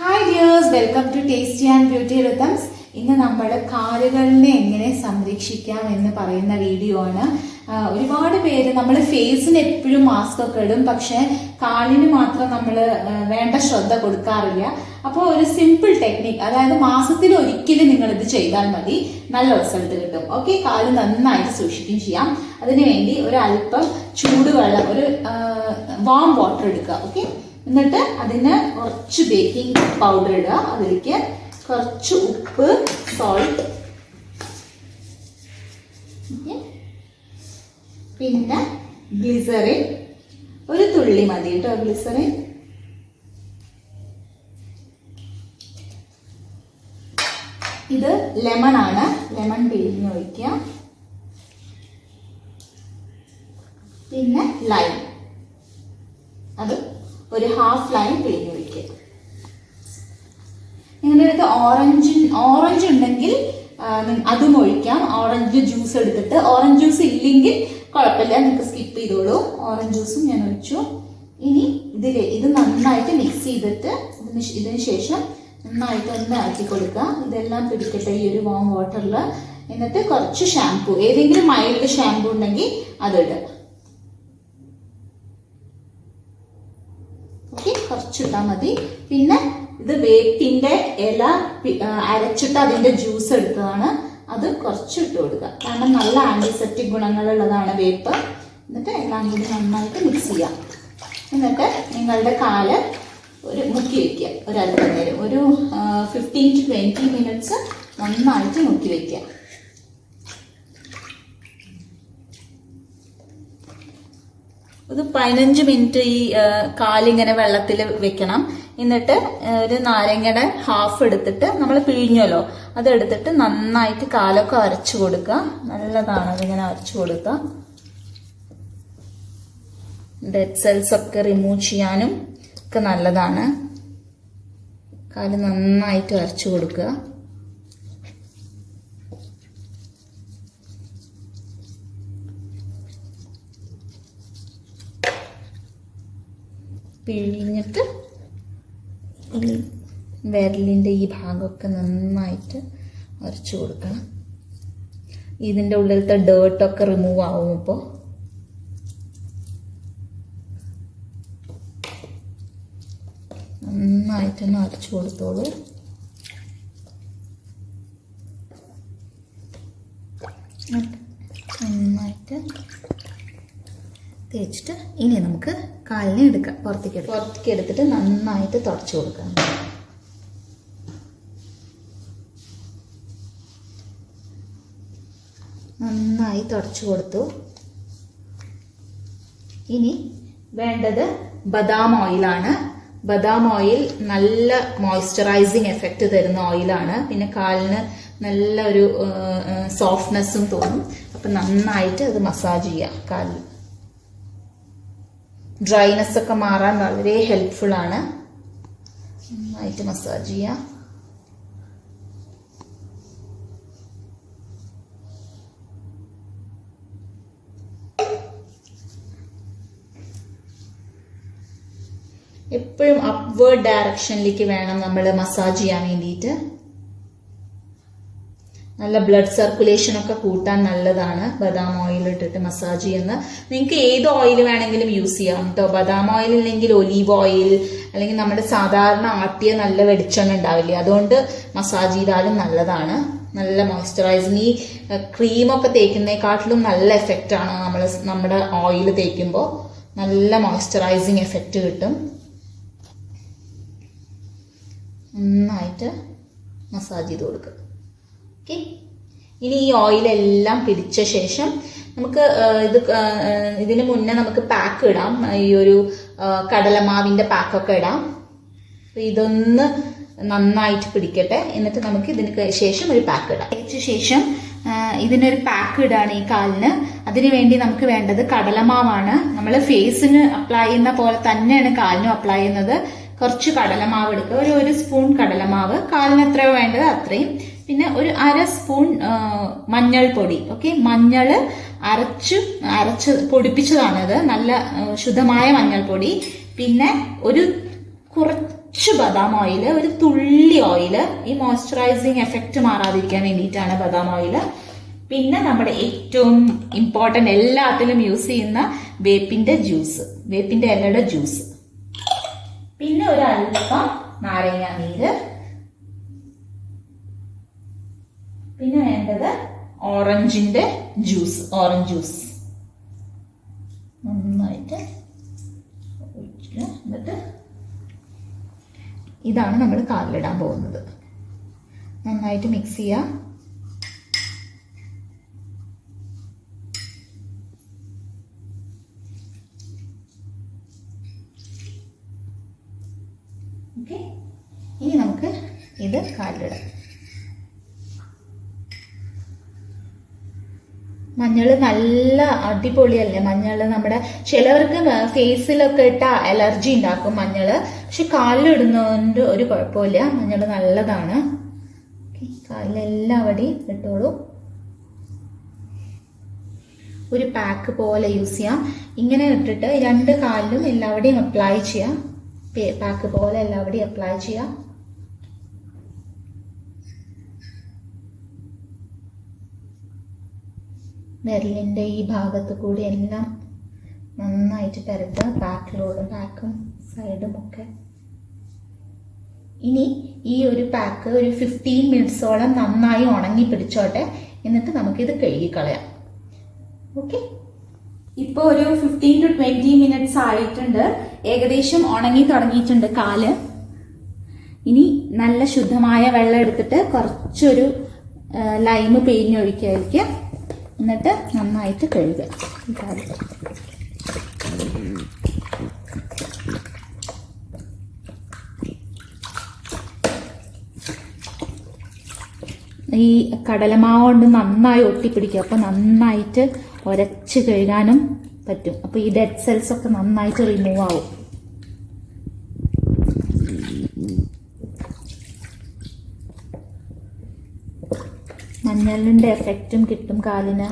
Hi dears, welcome to tasty and beauty rhythms. ഇന്ന് നമ്മൾ കാലുകളിനെ എങ്ങനെ സംരക്ഷിക്കാം എന്ന് പറയുന്ന വീഡിയോ ആണ്. ഒരുപാട് പേര് നമ്മൾ ഫേസിന് എപ്പോഴും മാസ്ക് ഒക്കെ ഇടും, പക്ഷെ കാലിന് മാത്രം നമ്മൾ വേണ്ട ശ്രദ്ധ കൊടുക്കാറില്ല. അപ്പോൾ ഒരു സിമ്പിൾ ടെക്നിക്ക്, അതായത് മാസത്തിൽ ഒരിക്കലും നിങ്ങൾ ഇത് ചെയ്താൽ മതി, നല്ല റിസൾട്ട് കിട്ടും. ഓക്കെ, കാല് നന്നായിട്ട് സൂക്ഷിക്കുകയും ചെയ്യാം. അതിനുവേണ്ടി ഒരു അല്പം ചൂടുവെള്ളം, ഒരു വാം വാട്ടർ എടുക്കുക. ഓക്കെ, എന്നിട്ട് അതിന് കുറച്ച് ബേക്കിംഗ് പൗഡർ ഇടുക, അതിലേക്ക് കുറച്ച് ഉപ്പ്, സോൾട്ട്, പിന്നെ ഗ്ലിസറിൻ, ഒരു തുള്ളി മതി കേട്ടോ ഗ്ലിസറിൻ. ഇത് ലെമൺ ആണ്, ലെമൺ പിഴിഞ്ഞ് ഒഴിക്കുക. പിന്നെ ലൈം, അത് ഒരു ഹാഫ് ലൈം പിഴിഞ്ഞ് ഒഴിക്കുക. നിങ്ങളുടെ അടുത്ത് ഓറഞ്ച് ഉണ്ടെങ്കിൽ അതും ഒഴിക്കാം. ഓറഞ്ച് ജ്യൂസ് എടുത്തിട്ട്, ഓറഞ്ച് ജ്യൂസ് ഇല്ലെങ്കിൽ കുഴപ്പമില്ല, നിങ്ങൾക്ക് സ്കിപ്പ് ചെയ്തോളൂ. ഓറഞ്ച് ജ്യൂസും ഞാൻ ഒഴിച്ചു. ഇനി ഇത് നന്നായിട്ട് മിക്സ് ചെയ്തിട്ട് ഇതിന് ശേഷം നന്നായിട്ട് ഒന്ന് ഇളക്കി കൊടുക്കുക. ഇതെല്ലാം പിടിക്കട്ടെ ഈ ഒരു വാം വാട്ടറിൽ. എന്നിട്ട് കുറച്ച് ഷാംപൂ, ഏതെങ്കിലും മൈൽഡ് ഷാംപൂ ഉണ്ടെങ്കിൽ അതിടുക. ഓക്കെ, കുറച്ചിട്ടാൽ മതി. പിന്നെ ഇത് വേപ്പിന്റെ ഇല അരച്ചിട്ട് അതിന്റെ ജ്യൂസ് എടുത്തതാണ്, അത് കുറച്ച് ഇട്ട് കൊടുക്കുക. കാരണം നല്ല ആന്റിസെപ്റ്റിക് ഗുണങ്ങളുള്ളതാണ് വേപ്പ്. എന്നിട്ട് എല്ലാം കൂടി നന്നായിട്ട് മിക്സ് ചെയ്യാം. എന്നിട്ട് നിങ്ങളുടെ കാല് മുക്കി വയ്ക്കുക. ഒരല്പം നേരം, ഒരു 15 to 20 minutes നന്നായിട്ട് മുക്കി വയ്ക്കുക. ഒരു 15 മിനിറ്റ് ഈ കാലിങ്ങനെ വെള്ളത്തിൽ വെക്കണം. എന്നിട്ട് ഒരു നാരങ്ങയുടെ ഹാഫ് എടുത്തിട്ട്, നമ്മൾ പിഴിഞ്ഞല്ലോ, അതെടുത്തിട്ട് നന്നായിട്ട് കാലൊക്കെ അരച്ചു കൊടുക്കുക. നല്ലതാണ് അതിങ്ങനെ അരച്ചു കൊടുക്കുക. ഡെഡ് സെൽസ് ഒക്കെ റിമൂവ് ചെയ്യാനും ഒക്കെ നല്ലതാണ്. കാല് നന്നായിട്ട് അരച്ചു കൊടുക്കുക. പിഴിഞ്ഞിട്ട് ഈ വിരലിൻ്റെ ഈ ഭാഗമൊക്കെ നന്നായിട്ട് അരച്ചു കൊടുക്കണം. ഇതിൻ്റെ ഉള്ളിലത്തെ ഡേർട്ടൊക്കെ റിമൂവ് ആവും. ഇപ്പോൾ നന്നായിട്ടൊന്ന് അരച്ചു കൊടുത്തോളൂ. നന്നായിട്ട് തേച്ചിട്ട് ഇനി നമുക്ക് കാലിനെ എടുക്കാം. പുറത്തേക്ക് എടുത്തിട്ട് നന്നായിട്ട് തുടച്ചു കൊടുക്കാം. നന്നായി തുടച്ചു കൊടുത്തു. ഇനി വേണ്ടത് ബദാം ഓയിലാണ്. ബദാം ഓയിൽ നല്ല മോയ്സ്ചറൈസിങ് എഫക്റ്റ് തരുന്ന ഓയിലാണ്. പിന്നെ കാലിന് നല്ല ഒരു സോഫ്റ്റ്നെസ്സും തോന്നും. അപ്പം നന്നായിട്ട് അത് മസാജ് ചെയ്യുക. കാലിൽ ഡ്രൈനെസ് ഒക്കെ മാറാൻ വളരെ ഹെൽപ്ഫുൾ ആണ്. നന്നായിട്ട് മസാജ് ചെയ്യുക. എപ്പോഴും അപ്വേർഡ് ഡയറക്ഷനിലേക്ക് വേണം നമ്മൾ മസാജ് ചെയ്യാൻ വേണ്ടിയിട്ട്. നല്ല ബ്ലഡ് സർക്കുലേഷൻ ഒക്കെ കൂട്ടാൻ നല്ലതാണ് ബദാം ഓയിൽ ഇട്ടിട്ട് മസാജ് ചെയ്യുന്നത്. നിങ്ങൾക്ക് ഏത് ഓയിൽ വേണമെങ്കിലും യൂസ് ചെയ്യാം കേട്ടോ. ബദാം ഓയിൽ ഇല്ലെങ്കിൽ ഒലീവ് ഓയിൽ, അല്ലെങ്കിൽ നമ്മുടെ സാധാരണ ആട്ടിയ നല്ല വെളിച്ചെണ്ണ ഉണ്ടാവില്ലേ, അതുകൊണ്ട് മസാജ് ചെയ്താലും നല്ലതാണ്. നല്ല മോയ്സ്ചറൈസിങ്. ഈ ക്രീമൊക്കെ തേക്കുന്നതിനെക്കാട്ടിലും നല്ല എഫക്റ്റാണ് നമ്മുടെ ഓയിൽ തേക്കുമ്പോൾ. നല്ല മോയ്സ്ചറൈസിങ് എഫക്റ്റ് കിട്ടും. നന്നായിട്ട് മസാജ് ചെയ്ത് കൊടുക്കുക. ഓക്കെ, ഇനി ഈ ഓയിലെല്ലാം പിടിച്ച ശേഷം നമുക്ക് ഇതിന് മുന്നേ നമുക്ക് പാക്ക് ഇടാം. ഈ ഒരു കടലമാവിൻ്റെ പാക്കൊക്കെ ഇടാം. അപ്പോൾ ഇതൊന്ന് നന്നായിട്ട് പിടിക്കട്ടെ. എന്നിട്ട് നമുക്ക് ഇതിന് ശേഷം ഒരു പാക്ക് ഇടാം. അതിന് ശേഷം ഇതിനൊരു പാക്ക് ഇടാണ് ഈ കാലിന്. അതിനു വേണ്ടി നമുക്ക് വേണ്ടത് കടലമാവാണ്. നമ്മൾ ഫേസിന് അപ്ലൈ ചെയ്യുന്ന പോലെ തന്നെയാണ് കാലിനും അപ്ലൈ ചെയ്യുന്നത്. കുറച്ച് കടലമാവ് എടുക്കുക. ഒരു സ്പൂൺ കടലമാവ്, കാലിന് എത്രയോ വേണ്ടത് അത്രയും. പിന്നെ ഒരു 1/2 സ്പൂൺ മഞ്ഞൾ പൊടി. ഓക്കെ, മഞ്ഞൾ അരച്ച് പൊടിപ്പിച്ചതാണത്, നല്ല ശുദ്ധമായ മഞ്ഞൾപ്പൊടി. പിന്നെ ഒരു കുറച്ച് ബദാം ഓയിൽ, ഒരു തുള്ളി ഓയിൽ, ഈ മോയ്സ്ചറൈസിങ് എഫക്റ്റ് മാറാതിരിക്കാൻ വേണ്ടിയിട്ടാണ് ബദാം ഓയിൽ. പിന്നെ നമ്മുടെ ഏറ്റവും ഇമ്പോർട്ടൻ്റ് എല്ലാത്തിലും യൂസ് ചെയ്യുന്ന വേപ്പിന്റെ ജ്യൂസ്, വേപ്പിന്റെ ഇലയുടെ ജ്യൂസ്. പിന്നെ ഒരു അല്പം നാരങ്ങ നീര്. പിന്നെ വേണ്ടത് ഓറഞ്ചിന്റെ ജ്യൂസ്, ഓറഞ്ച് ജ്യൂസ് നന്നായിട്ട് ഒഴിച്ചിട്ട് എന്നിട്ട് ഇതാണ് നമ്മൾ കാലിലിടാൻ പോകുന്നത്. നന്നായിട്ട് മിക്സ് ചെയ്യാം. ഓക്കെ, ഇനി നമുക്ക് ഇത് കാലിലിടാം. മഞ്ഞൾ നല്ല അടിപൊളിയല്ലേ മഞ്ഞൾ. നമ്മുടെ ചിലവർക്ക് ഫേസിലൊക്കെ ഇട്ട അലർജി ഉണ്ടാക്കും മഞ്ഞൾ, പക്ഷെ കാലിലിടുന്നതുകൊണ്ട് ഒരു കുഴപ്പമില്ല. മഞ്ഞൾ നല്ലതാണ്. കാലിലെല്ലാവിടെയും ഇട്ടോളൂ. ഒരു പാക്ക് പോലെ യൂസ് ചെയ്യാം. ഇങ്ങനെ ഇട്ടിട്ട് 2 കാലിലും എല്ലാവിടെയും അപ്ലൈ ചെയ്യാം. പാക്ക് പോലെ എല്ലാവിടെയും അപ്ലൈ ചെയ്യാം. വിരലിൻ്റെ ഈ ഭാഗത്ത് കൂടി എല്ലാം നന്നായിട്ട് പരത്തുക. പാക്കും സൈഡും ഒക്കെ. ഇനി ഈ ഒരു പാക്ക് ഒരു 15 മിനിറ്റ്സോളം നന്നായി ഉണങ്ങി പിടിച്ചോട്ടെ. എന്നിട്ട് നമുക്കിത് കഴുകിക്കളയാം. ഓക്കെ, ഇപ്പോൾ ഒരു 15 to 20 മിനിറ്റ്സ് ആയിട്ടുണ്ട്. ഏകദേശം ഉണങ്ങി തുടങ്ങിയിട്ടുണ്ട് കാല്. ഇനി നല്ല ശുദ്ധമായ വെള്ളം എടുത്തിട്ട് കുറച്ചൊരു ലൈം പിഴിഞ്ഞൊഴിക്കായിരിക്കും. എന്നിട്ട് നന്നായിട്ട് കഴുകുക. ഈ കടലമാവ് കൊണ്ട് നന്നായി ഒട്ടിപ്പിടിക്കും. അപ്പോൾ നന്നായിട്ട് ഉരച്ച് കഴുകാനും പറ്റും. അപ്പോൾ ഈ ഡെഡ് സെൽസ് ഒക്കെ നന്നായിട്ട് റിമൂവ് ആവും. മഞ്ഞളിൻ്റെ എഫക്റ്റും കിട്ടും കാലിന്.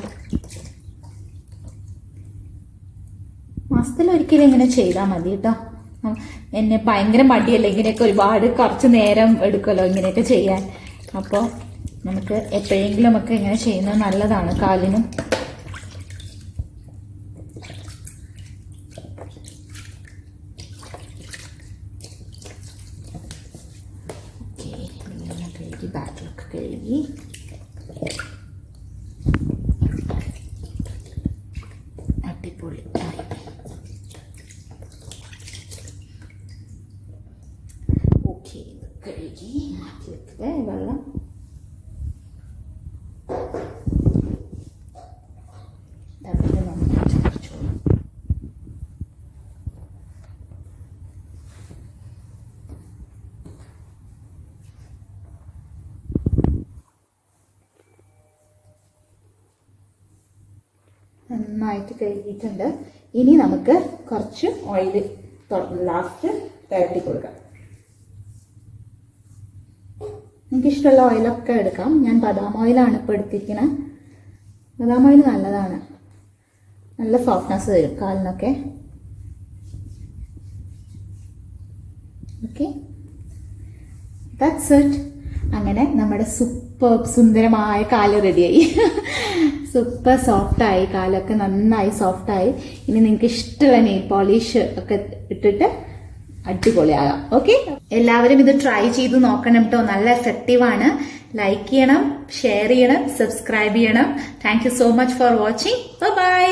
മാസത്തിലൊരിക്കലും ഇങ്ങനെ ചെയ്താൽ മതി കേട്ടോ. എന്നെ ഭയങ്കര മടിയല്ല ഇങ്ങനെയൊക്കെ, ഒരുപാട് കുറച്ച് നേരം എടുക്കുമല്ലോ ഇങ്ങനെയൊക്കെ ചെയ്യാൻ. അപ്പോൾ നമുക്ക് എപ്പോഴെങ്കിലും ഒക്കെ ഇങ്ങനെ ചെയ്യുന്നത് നല്ലതാണ് കാലിനും. കഴുകി ബാക്കിലൊക്കെ കഴുകി അടിപൊളി. ഓക്കെ, കഴുകി മാറ്റി വെക്കുക വെള്ളം. നന്നായിട്ട് കഴുകിയിട്ടുണ്ട്. ഇനി നമുക്ക് കുറച്ച് ഓയിൽ ലാസ്റ്റ് തരട്ടി കൊടുക്കാം. നിങ്ങൾക്ക് ഇഷ്ടമുള്ള ഓയിലൊക്കെ എടുക്കാം. ഞാൻ ബദാം ഓയിലാണ് ഇപ്പോൾ എടുത്തിരിക്കുന്നത്. ബദാം ഓയിൽ നല്ലതാണ്, നല്ല സോഫ്റ്റ്നെസ് തരും കാലിനൊക്കെ. Okay, that's it. അങ്ങനെ നമ്മുടെ സൂപ്പർ സുന്ദരമായ കാല് റെഡിയായി. സൂപ്പർ സോഫ്റ്റായി, കാലൊക്കെ നന്നായി സോഫ്റ്റായി. ഇനി നിങ്ങൾക്ക് ഇഷ്ടമുള്ള നെയിൽ പോളിഷ് ഒക്കെ ഇട്ടിട്ട് അടിപൊളിയാകാം. ഓക്കെ, എല്ലാവരും ഇത് ട്രൈ ചെയ്ത് നോക്കണം കേട്ടോ. നല്ല എഫക്റ്റീവാണ്. ലൈക്ക് ചെയ്യണം, ഷെയർ ചെയ്യണം, സബ്സ്ക്രൈബ് ചെയ്യണം. Thank you so much for watching. By.